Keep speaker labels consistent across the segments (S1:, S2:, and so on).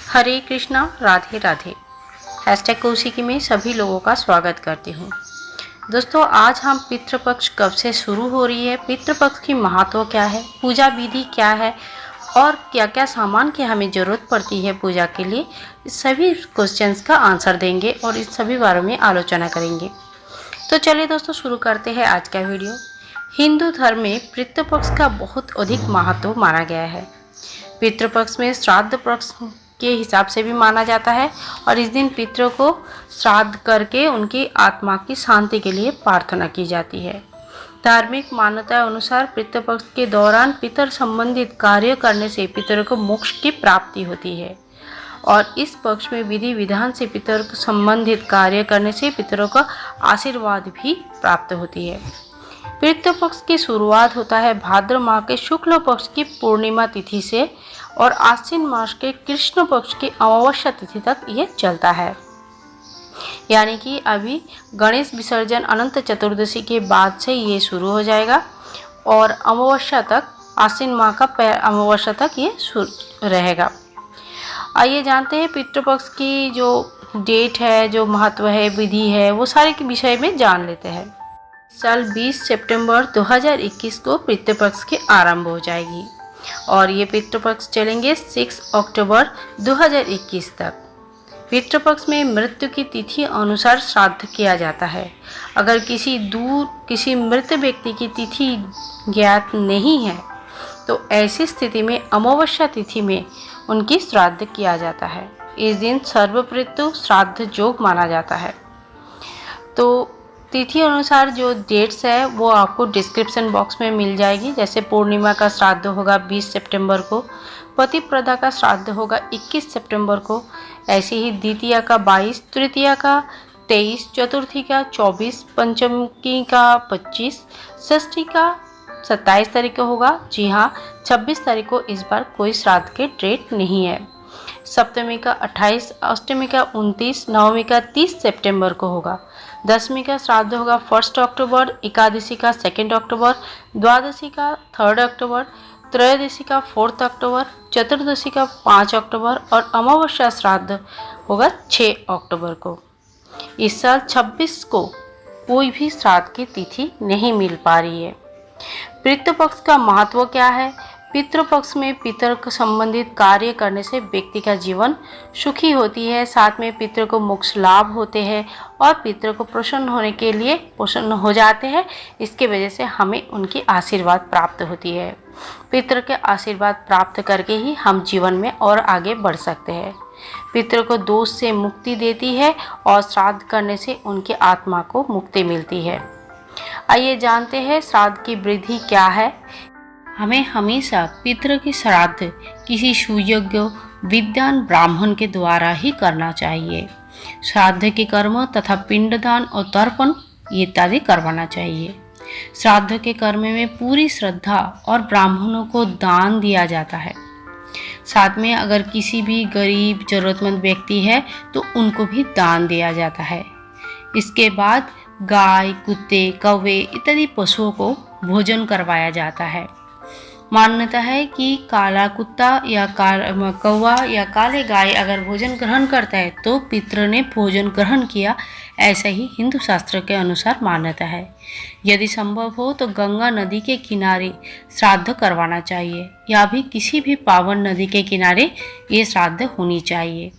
S1: हरे Krishna, Radhe Radhe. Hashtag Kaushiki में सभी लोगों का स्वागत करती हूँ। दोस्तों, आज हम पितृपक्ष कब से शुरू हो रही है, पितृपक्ष की महत्व क्या है, पूजा विधि क्या है और क्या क्या सामान की हमें ज़रूरत पड़ती है पूजा के लिए, इस सभी क्वेश्चंस का आंसर देंगे और इस सभी बारे में आलोचना करेंगे। तो चलिए दोस्तों, शुरू करते हैं आज का वीडियो। हिंदू धर्म में पितृपक्ष का बहुत अधिक महत्व माना गया है। पितृपक्ष में श्राद्ध पक्ष के हिसाब से भी माना जाता है और इस दिन पितरों को श्राद्ध करके उनकी आत्मा की शांति के लिए प्रार्थना की जाती है। धार्मिक मान्यता अनुसार पितृपक्ष के दौरान पितर संबंधित कार्य करने से पितरों को मोक्ष की प्राप्ति होती है और इस पक्ष में विधि विधान से पितर संबंधित कार्य करने से पितरों का आशीर्वाद भी प्राप्त होती है। पितृपक्ष की शुरुआत होता है भाद्र माह के शुक्ल पक्ष की पूर्णिमा तिथि से और आश्विन मास के कृष्ण पक्ष की अमावस्या तिथि तक ये चलता है। यानी कि अभी गणेश विसर्जन अनंत चतुर्दशी के बाद से ये शुरू हो जाएगा और अमावस्या तक, आश्विन माह का अमावस्या तक ये रहेगा। आइए जानते हैं पितृपक्ष की जो डेट है, जो महत्व है, विधि है, वो सारे के विषय में जान लेते हैं। साल 20 सितंबर 2021 को पितृपक्ष की आरंभ हो जाएगी और ये पितृपक्ष चलेंगे 6 अक्टूबर 2021 तक। पितृपक्ष में मृत्यु की तिथि अनुसार श्राद्ध किया जाता है। अगर किसी मृत व्यक्ति की तिथि ज्ञात नहीं है तो ऐसी स्थिति में अमावस्या तिथि में उनकी श्राद्ध किया जाता है। इस दिन सर्वपितृ श्राद्ध योग माना जाता है। तो तिथि अनुसार जो डेट्स है वो आपको डिस्क्रिप्शन बॉक्स में मिल जाएगी। जैसे पूर्णिमा का श्राद्ध होगा 20 सितंबर को, पतिप्रदा का श्राद्ध होगा 21 सितंबर को, ऐसे ही द्वितीया का 22, तृतीया का 23, चतुर्थी का 24, पंचमी का 25, षष्ठी का 27 तारीख को होगा। जी हाँ, 26 तारीख को इस बार कोई श्राद्ध के डेट नहीं है। सप्तमी का 28, अष्टमी का 29, नवमी का 30 सितंबर को होगा। दशमी का श्राद्ध होगा 1 अक्टूबर, एकादशी का 2 अक्टूबर, द्वादशी का 3 अक्टूबर, त्रयोदशी का 4 अक्टूबर, चतुर्दशी का 5 अक्टूबर और अमावस्या श्राद्ध होगा 6 अक्टूबर को। इस साल 26 को कोई भी श्राद्ध की तिथि नहीं मिल पा रही है। पितृपक्ष का महत्व क्या है? पितृपक्ष में पितर को संबंधित कार्य करने से व्यक्ति का जीवन सुखी होती है, साथ में पितर को मोक्ष लाभ होते हैं और पितर को प्रसन्न हो जाते हैं। इसके वजह से हमें उनकी आशीर्वाद प्राप्त होती है। पितर के आशीर्वाद प्राप्त करके ही हम जीवन में और आगे बढ़ सकते हैं। पितर को दोष से मुक्ति देती है और श्राद्ध करने से उनकी आत्मा को मुक्ति मिलती है। आइए जानते हैं श्राद्ध की विधि क्या है। हमें हमेशा पितृ की श्राद्ध किसी सुयोग्य विद्वान ब्राह्मण के द्वारा ही करना चाहिए। श्राद्ध के कर्म तथा पिंडदान और तर्पण इत्यादि करवाना चाहिए। श्राद्ध के कर्म में पूरी श्रद्धा और ब्राह्मणों को दान दिया जाता है। साथ में अगर किसी भी गरीब जरूरतमंद व्यक्ति है तो उनको भी दान दिया जाता है। इसके बाद गाय, कुत्ते, कौवे इत्यादि पशुओं को भोजन करवाया जाता है। मान्यता है कि काला कुत्ता या कौवा या काले गाय अगर भोजन ग्रहण करता है तो पितृ ने भोजन ग्रहण किया, ऐसा ही हिंदू शास्त्र के अनुसार मान्यता है। यदि संभव हो तो गंगा नदी के किनारे श्राद्ध करवाना चाहिए या भी किसी भी पावन नदी के किनारे ये श्राद्ध होनी चाहिए।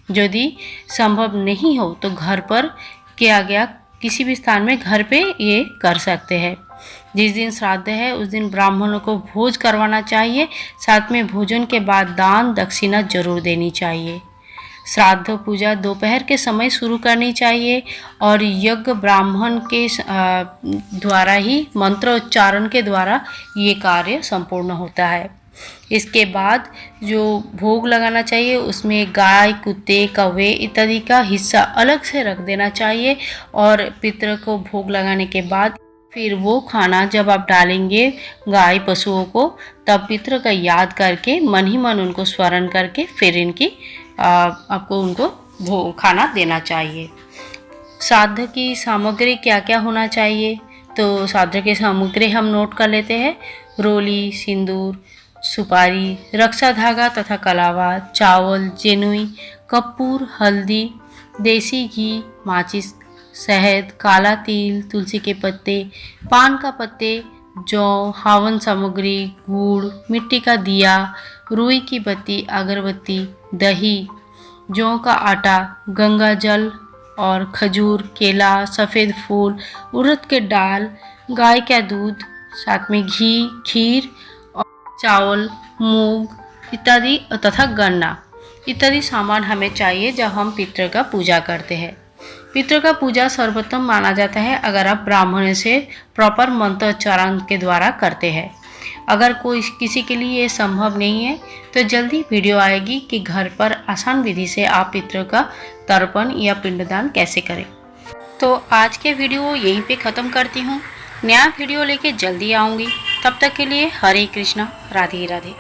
S1: यदि संभव नहीं हो तो घर पर किया गया किसी भी स्थान में घर पे ये कर सकते हैं। जिस दिन श्राद्ध है उस दिन ब्राह्मणों को भोज करवाना चाहिए। साथ में भोजन के बाद दान दक्षिणा जरूर देनी चाहिए। श्राद्ध पूजा दोपहर के समय शुरू करनी चाहिए और यज्ञ ब्राह्मण के द्वारा ही मंत्रोच्चारण के द्वारा ये कार्य संपूर्ण होता है। इसके बाद जो भोग लगाना चाहिए उसमें गाय, कुत्ते, कौवे इत्यादि का हिस्सा अलग से रख देना चाहिए और पितृ को भोग लगाने के बाद फिर वो खाना जब आप डालेंगे गाय पशुओं को, तब पितृ का याद करके मन ही मन उनको स्मरण करके फिर आपको उनको खाना देना चाहिए। श्राद्ध की सामग्री क्या क्या होना चाहिए? तो श्राद्ध की सामग्री हम नोट कर लेते हैं। रोली, सिंदूर, सुपारी, रक्षा धागा तथा कलावा, चावल, जेनुई, कपूर, हल्दी, देसी घी, माचिस, शहद, काला तिल, तुलसी के पत्ते, पान का पत्ते, जौ, हवन सामग्री, गुड़, मिट्टी का दिया, रुई की बत्ती, अगरबत्ती, दही, जौ का आटा, गंगा जल और खजूर, केला, सफ़ेद फूल, उड़द के दाल, गाय का दूध, साथ में घी, खीर और चावल, मूंग इत्यादि तथा गन्ना इत्यादि सामान हमें चाहिए जब हम पितृ का पूजा करते हैं। पितृ का पूजा सर्वोत्तम माना जाता है अगर आप ब्राह्मण से प्रॉपर मंत्रोच्चारण के द्वारा करते हैं। अगर कोई किसी के लिए ये संभव नहीं है तो जल्दी वीडियो आएगी कि घर पर आसान विधि से आप पितृ का तर्पण या पिंडदान कैसे करें। तो आज के वीडियो यहीं पे ख़त्म करती हूँ। नया वीडियो लेके जल्दी आऊँगी। तब तक के लिए हरे कृष्णा, राधे राधे।